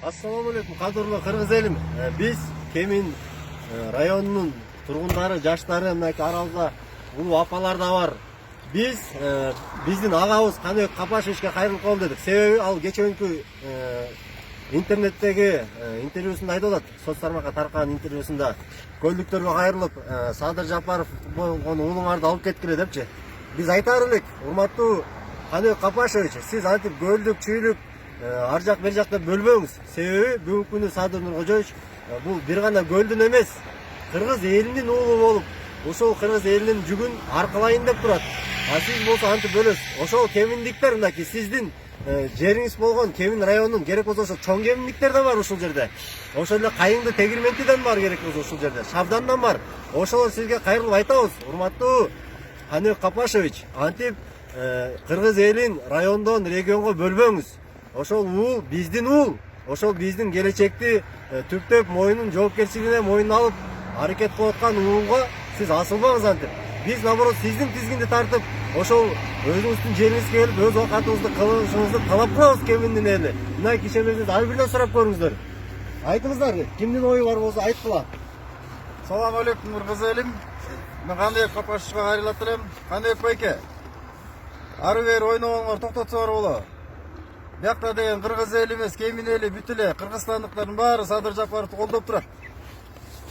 Assalamu alaikum, кадырлуу кыргыз элим. Биз Кемин районунун тургундары, жаштары, мынакей аралда улуу апалар да бар. Биз биздин агабыз Каныбек Капашевичке кайрылып кол дедик. Себеби ал кечеөнкү интернеттеги интервьюсунда айтып атат, соц тармакка таркан интервьюсунда көлдүктөргө кайрылып, Садыр Жапаров болгон уулуңарды алып кеткиле депчи. Биз айтаар элек, урматтуу Каныбек Капашевич, сиз антип көлдүк, чүйлүк, ар жак бер жакта бөлбөңүз. Себеби бүгүнкү күнү Садыр Нуркожоевич бул бир гана көлдүн эмес, кыргыз элинин уулу болуп, ошол кыргыз элинин жүгүн аркалайын деп турат. А сиз болсо антип бөлөсүз. Ошол кеминдиктер мынакей сиздин жериңиз болгон Кемин районунун, керек болсо ошо чоң кеминдиктер да бар ушул жерде. Ошол эле Кайыңды тегирментиден бар, керек болсо ушул жерде. Шабдандан бар. Ошолор сизге кайрылып айтабыз, урматтуу Каныбек Капашевич, антип кыргыз элин райондон регионго бөлбөңүз. Ошол уул биздин уул. Ошол биздин келечекти түптөп мойнун жоопкерчилигине мойнуна алып аракет кылып аткан уулга сиз асылбаңыз антип. Биз наоборот сиздин тизгинди тартып, ошол өзүңүздүн жериңизге келип, өз оокатыңызды кылышыңызды талап кылабыз Кеминдин эли. Мына кишилерден ар бирден сурап көрүңүздөр. Айтыңыздар, кимдин ою бар болсо айткыла. Салам алейкум кыргыз элим. Мен Каныбек Капашевичке кайрылып атырам. Каныбек байке, ары бери ойногоңор токтотсоңор болот. Биякта деген кыргыз эли эмес, Кемин эли бүт эле кыргызстандыктардын баары Садыр Жапаровду колдоп турат.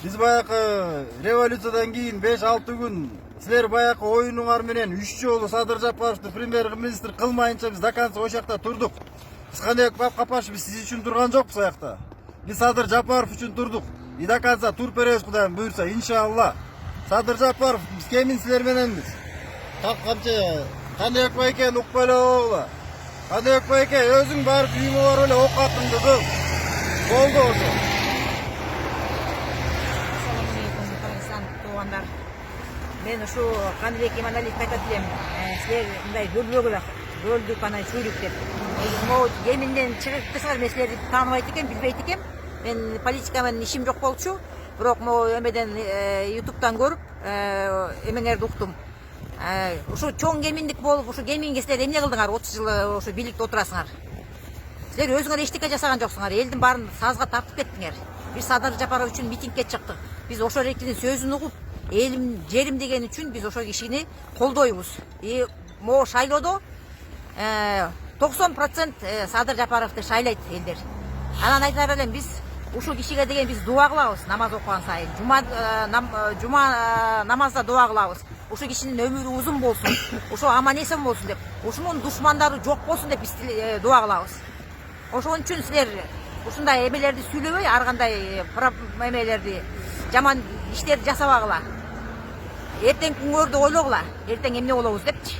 Биз баякы революциядан кийин 5-6 күн силер баякы оюнуңар менен 3 жолу Садыр Жапаровду премьер-министр кылмайынча биз до конца ошол жакта турдук. Биз Каныбек Капашев сиз үчүн турган жокпуз аякта. Биз Садыр Жапаров үчүн турдук. И до конца туруп беребиз, Кудайым буйрса, иншалла. Садыр Жапаров, биз Кемин силер мененбиз. Так камчы Каныбек байкени укпай эле болгула. Каныбек байке, өзүң барып үйүңө барып эле оокатыңды кыл. Болду ошо. Мен ушу Каныбек Иманалиевге айтат элем, силер мындай бөлбөгүлө, көлдүк анан чүйлүк деп. Могу Кеминден чыгып кетсеңер, мен силерди тааныбайт экем, билбейт экем. Мен политика менен ишим жок болчу, бирок могу эмеден ютубтан көрүп, эмеңерди уктум. Ушу чоң кеминдик болуп, ушу Кеминге силер эмне кылдыңар? 30 жыл ушу бийликте отурасыңар. Силер өзүңөр эчтеке жасаган жоксуңар, элдин баарын сазга тартып кеттиңер. Биз Садыр Жапаров үчүн митингге чыктык. Биз ошол эркинин сөзүн угуп, элим, жерим деген үчүн биз ошол кишини колдойбуз. Могу шайлоодо 90% Садыр Жапаровду шайлайт элдер. Анан айта берем, биз ушул кишиге деген биз дуа кылабыз, намаз окуган сайын. Жума намазда дуа кылабыз. Ушул кишинин өмүрү узун болсун, ошо аман эсен болсун деп, ушунун душмандары жок болсун деп биз дуа кылабыз. Ошон үчүн силер ушундай эмелерди сүйлөбөй, ар кандай эмелерди, жаман иштерди жасабагыла. Эртең күнгөрдү ойлогула, эртең эмне болобуз депчи.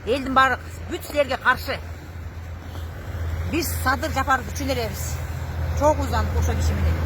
Элдин баары бүт силерге каршы. Биз Садыр Жапаров үчүн элебиз. Чогууздан ошол киши менен.